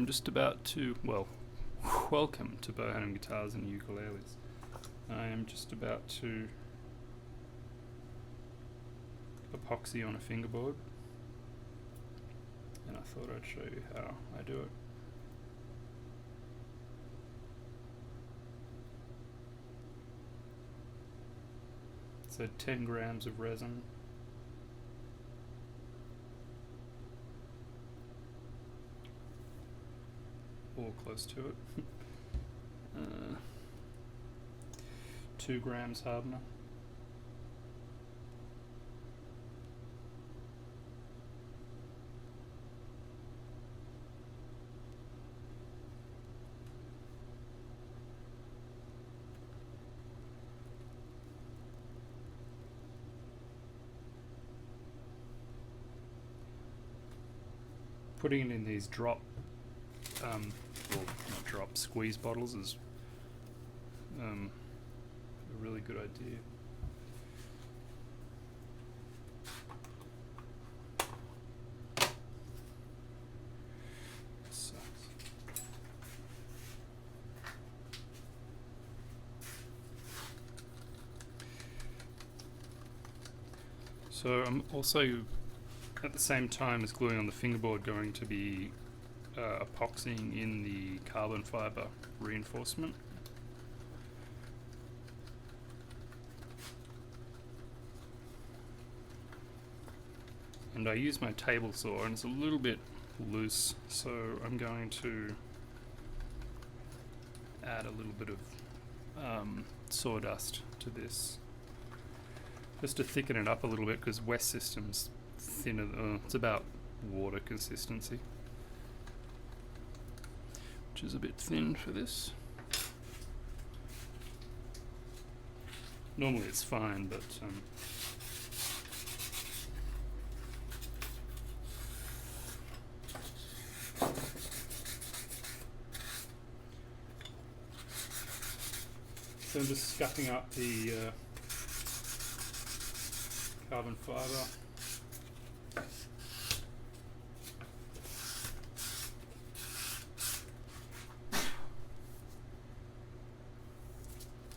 I'm just about to, well, welcome to Beau Hannam Guitars and Ukuleles. I am just about to epoxy on a fingerboard, and I thought I'd show you how I do it. So 10 grams of resin, or close to it. 2 grams hardener, putting it in these drop, well, not drop, squeeze bottles is a really good idea. So I'm also, at the same time as gluing on the fingerboard, going to be epoxying in the carbon fiber reinforcement. And I use my table saw, and it's a little bit loose, so I'm going to add a little bit of sawdust to this, just to thicken it up a little bit, because West System's thinner, it's about water consistency, which is a bit thin for this. Normally it's fine, but so I'm just scuffing up the carbon fiber.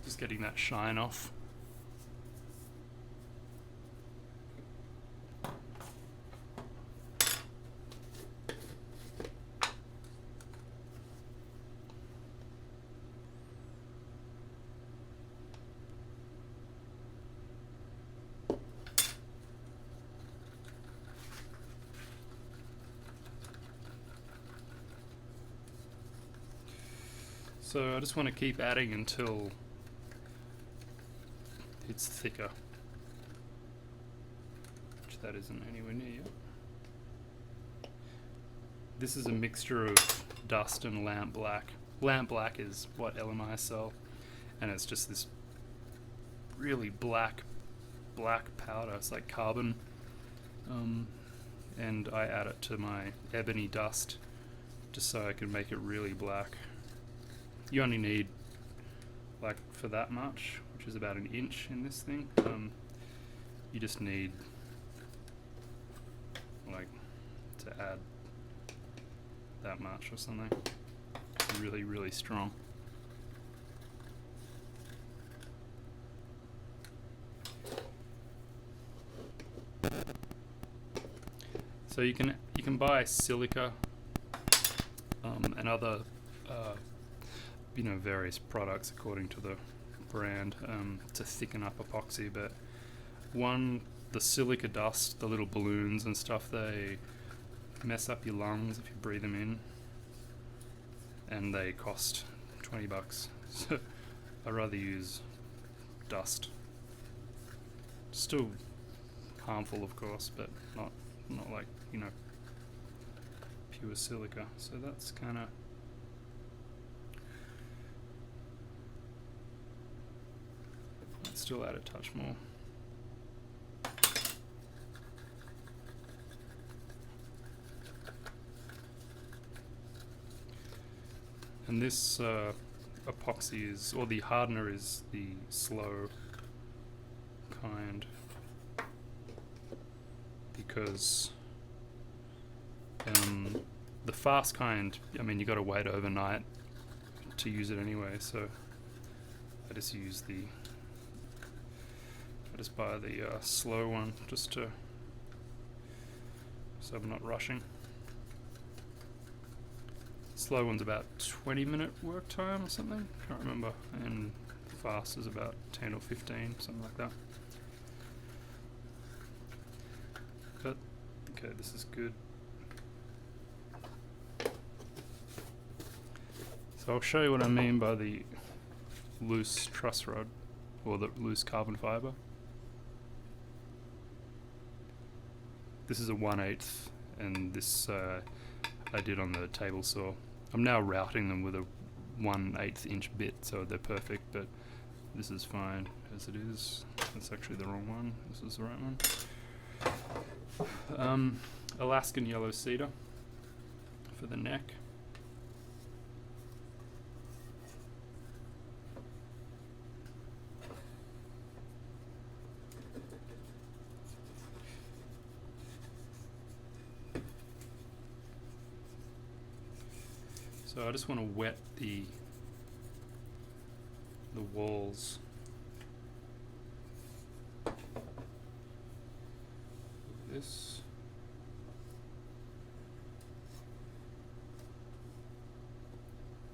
Just getting that shine off. So I just want to keep adding until it's thicker, which that isn't anywhere near yet. This is a mixture of dust and lamp black. Lamp black is what LMI sell, and it's just this really black powder. It's like carbon, and I add it to my ebony dust just so I can make it really black. You only need, like, for that much, which is about 1 inch in this thing, you just need, like, to add that much or something. It's really, really strong. So you can buy silica and other various products according to the brand to thicken up epoxy, but the silica dust, the little balloons and stuff, they mess up your lungs if you breathe them in, and they cost $20. So I'd rather use dust. Still harmful, of course, but not like, pure silica. So that's kind of, still add a touch more. And this epoxy is, or the hardener is the slow kind, because the fast kind, I mean, you got to wait overnight to use it anyway, so I just buy the slow one just to, so I'm not rushing. Slow one's about 20-minute work time or something, can't remember, and fast is about 10 or 15, something like that. But okay, this is good. So I'll show you what I mean by the loose truss rod, or the loose carbon fibre. This is a 1/8, and this I did on the table saw. I'm now routing them with a 1/8 inch bit, so they're perfect, but this is fine as it is. That's actually the wrong one. This is the right one. Alaskan yellow cedar for the neck. So I just want to wet the walls of this.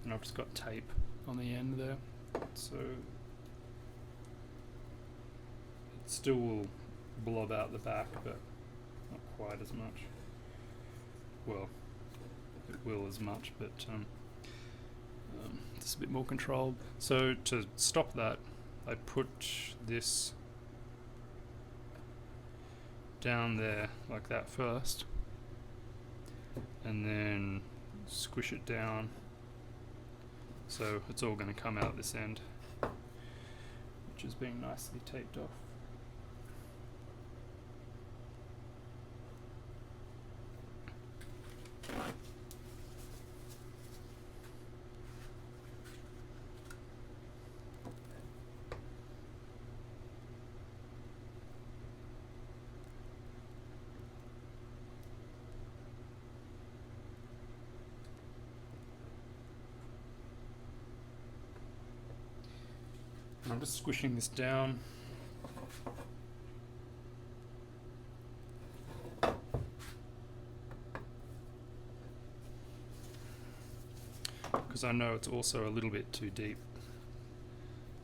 And I've just got tape on the end there, so it still will blob out the back, but not quite as much. Well, it will as much, but it's a bit more controlled. So to stop that, I put this down there like that first, and then squish it down so it's all going to come out this end, which is being nicely taped off. I'm just squishing this down. Because I know it's also a little bit too deep,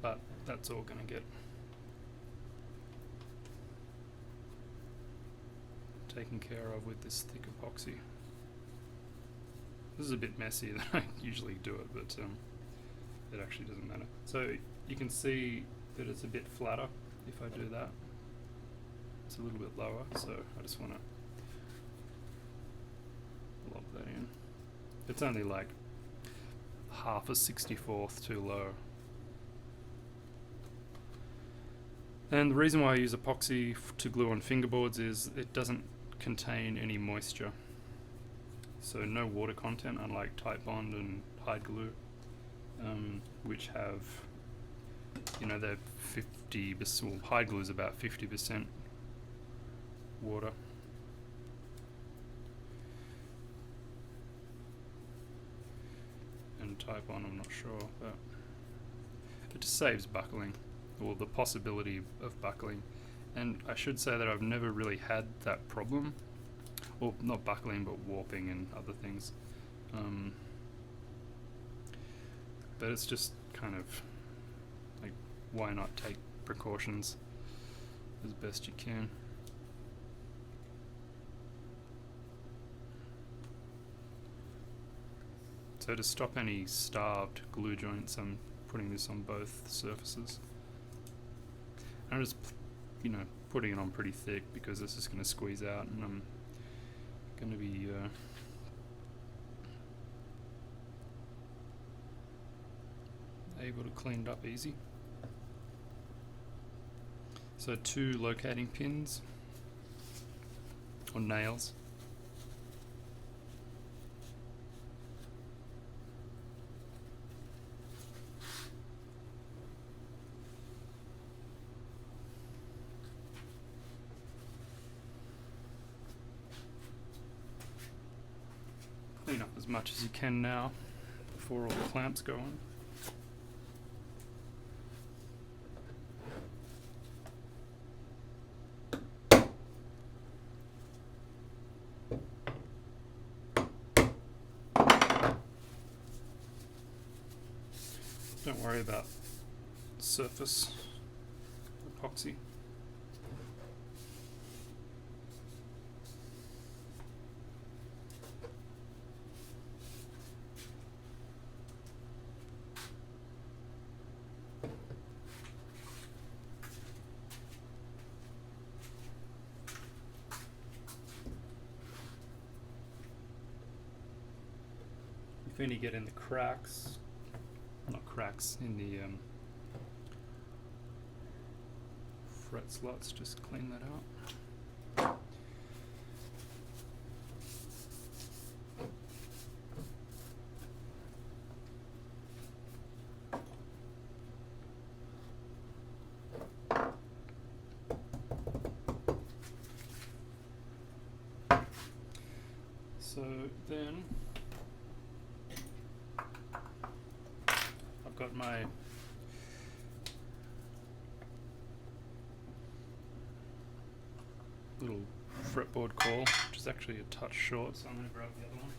but that's all going to get taken care of with this thick epoxy. This is a bit messy than I usually do it, but it actually doesn't matter. So you can see that it's a bit flatter if I do that. It's a little bit lower, so I just want to lob that in. It's only like half a 64th too low. And the reason why I use epoxy to glue on fingerboards is it doesn't contain any moisture. So no water content, unlike Titebond and hide glue, which have, you know, they're 50%, well, hide glue is about 50% water. And Titebond, I'm not sure, but it just saves buckling, or the possibility of buckling. And I should say that I've never really had that problem. Well, not buckling, but warping and other things. But it's just kind of like, why not take precautions as best you can? So to stop any starved glue joints, I'm putting this on both surfaces. I'm just, you know, putting it on pretty thick because this is going to squeeze out, and I'm going to be able to clean it up easy. So 2 locating pins or nails. Clean as much as you can now before all the clamps go on. Don't worry about surface epoxy. If any get in the cracks, not cracks, in the fret slots, just clean that out. So then I've got my little fretboard coil, which is actually a touch short, so I'm going to grab the other one.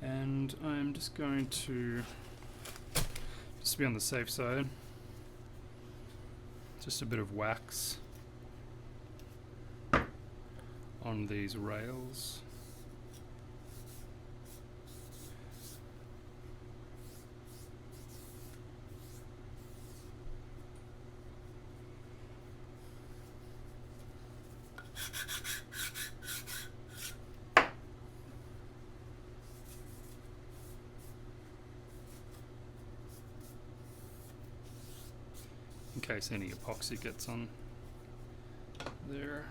And I'm just going to, just to be on the safe side, just a bit of wax on these rails. In case any epoxy gets on there.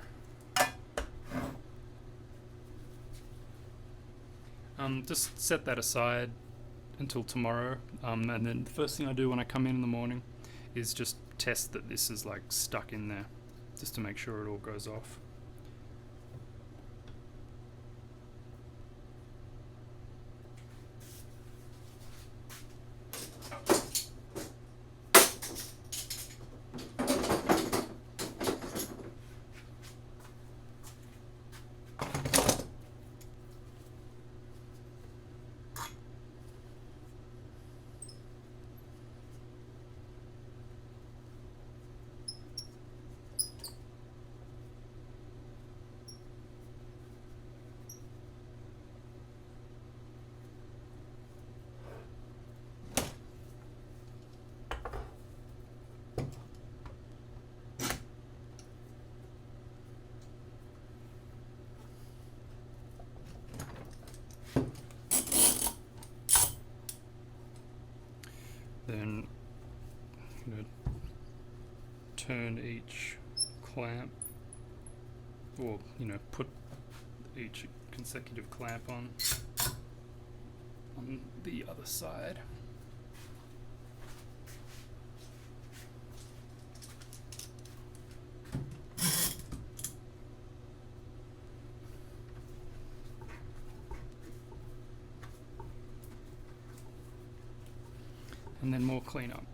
Just set that aside until tomorrow, and then the first thing I do when I come in the morning is just test that this is like stuck in there, just to make sure it all goes off. Then I'm going to turn each clamp, or put each consecutive clamp on the other side. And then more cleanup.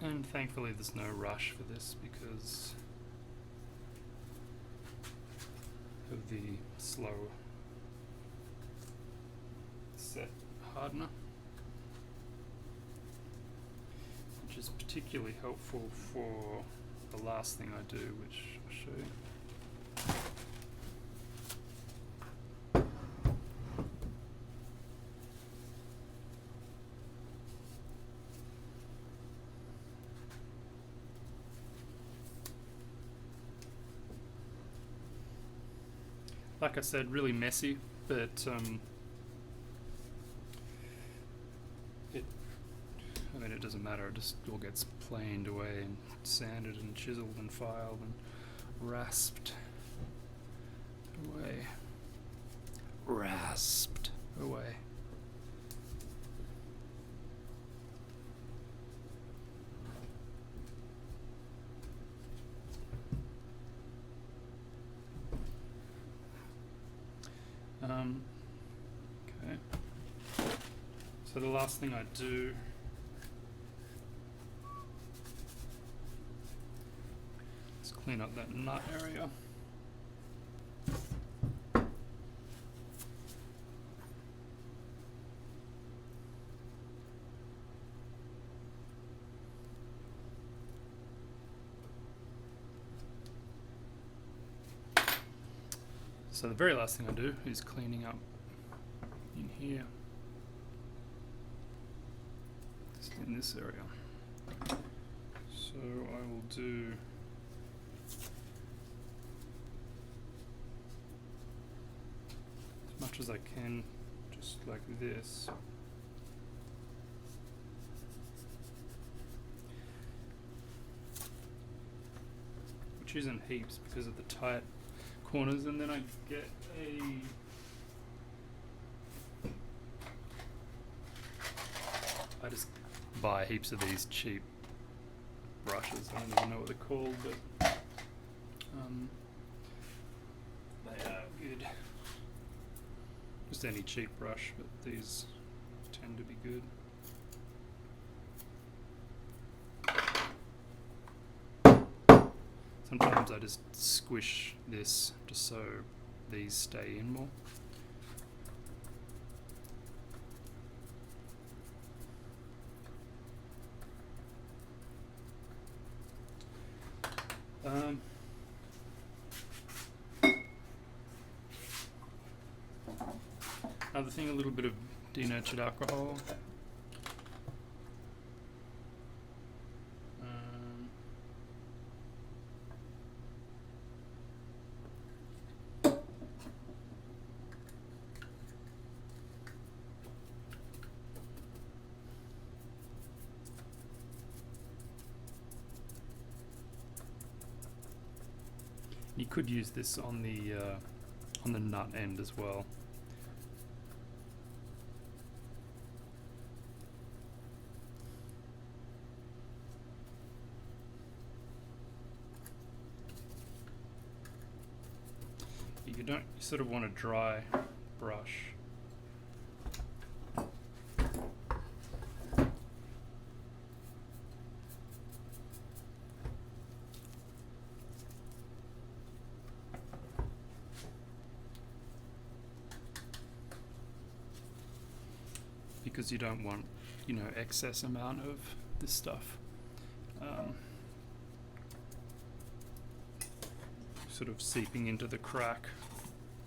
And thankfully there's no rush for this because of the slow set hardener, which is particularly helpful for the last thing I do, which I'll show you. like I said, really messy, but it doesn't matter. It just all gets planed away and sanded and chiseled and filed and rasped away. Rasped away. Okay. So the last thing I do is clean up that nut area. So the very last thing I do is cleaning up in here, just in this area. So I will do as much as I can, just like this. Which isn't heaps because of the tight corners, and then I get I just buy heaps of these cheap brushes. I don't even know what they're called, but they are good. Just any cheap brush, but these tend to be good. Sometimes I just squish this just so these stay in more. Another thing, a little bit of denatured alcohol. You could use this on the nut end as well. You sort of want a dry brush. Because you don't want, excess amount of this stuff. Sort of seeping into the crack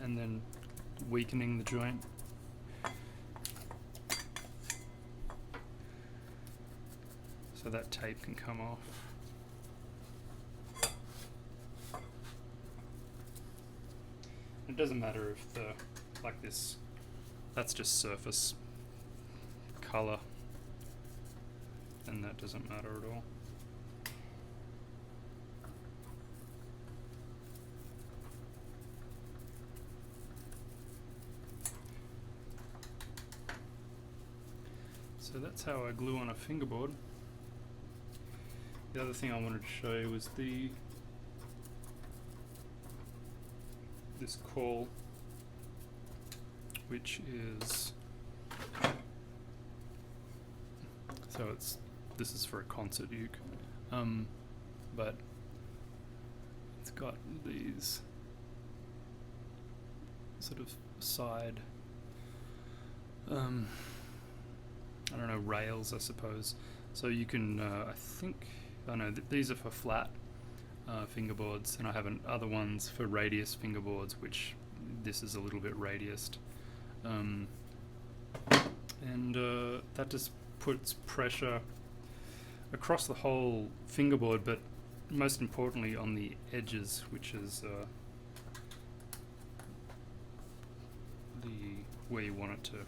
and then weakening the joint. So that tape can come off. It doesn't matter if like this, that's just surface color, and that doesn't matter at all. So that's how I glue on a fingerboard. The other thing I wanted to show you was this caul, which is this is for a concert uke, but it's got these sort of side I don't know, rails I suppose, so you can these are for flat fingerboards, and I have other ones for radius fingerboards, which this is a little bit radiused, and that just puts pressure across the whole fingerboard, but most importantly on the edges, which is where you want it to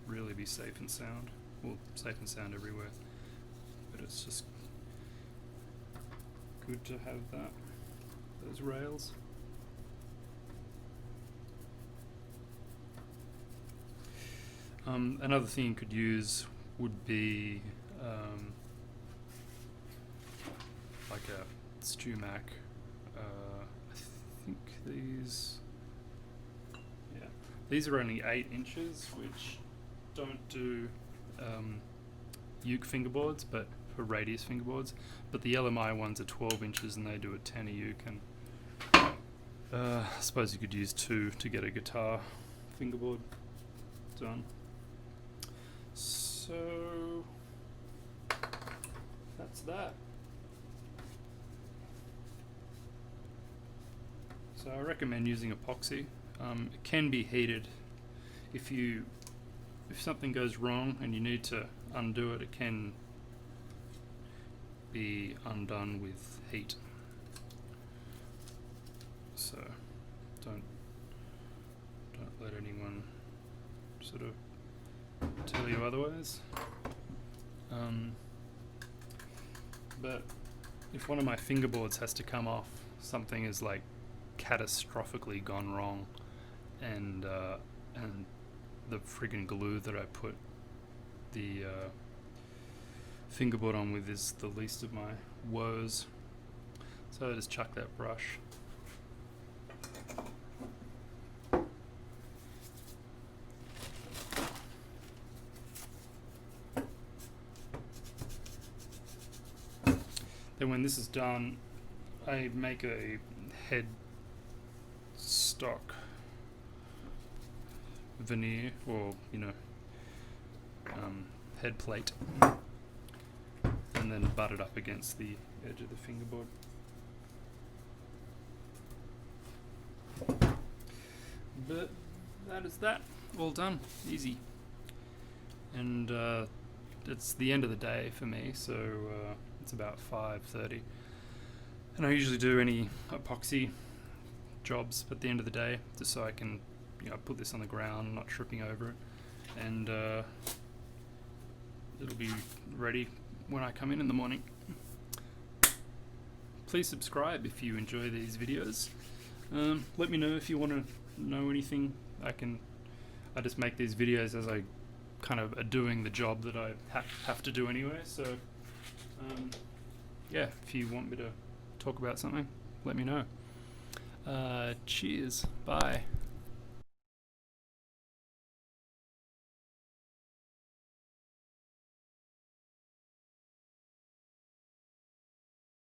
really be safe and sound. Well, safe and sound everywhere, but it's just good to have those rails. Another thing you could use would be like a StewMac. I think these are only 8 inches, which don't do uke fingerboards, but for radius fingerboards. But the LMI ones are 12 inches and they do a 10 a uke. And I suppose you could use 2 to get a guitar fingerboard done. So that's that. So I recommend using epoxy. It can be heated. If something goes wrong and you need to undo it, it can be undone with heat. So don't let anyone sort of tell you otherwise. But if one of my fingerboards has to come off, something is like catastrophically gone wrong, and the friggin' glue that I put the fingerboard on with is the least of my woes. So I just chuck that brush. Then when this is done, I make a head stock veneer, or head plate, and then butt it up against the edge of the fingerboard. But that is that, all done, easy. And it's the end of the day for me, so it's about 5:30, and I usually do any epoxy jobs at the end of the day, just so I can put this on the ground, not tripping over it, and it'll be ready when I come in the morning. Please subscribe if you enjoy these videos. Let me know if you want to know anything. I just make these videos as I kind of are doing the job that I have to do anyway, so yeah, if you want me to talk about something, let me know. Cheers, bye.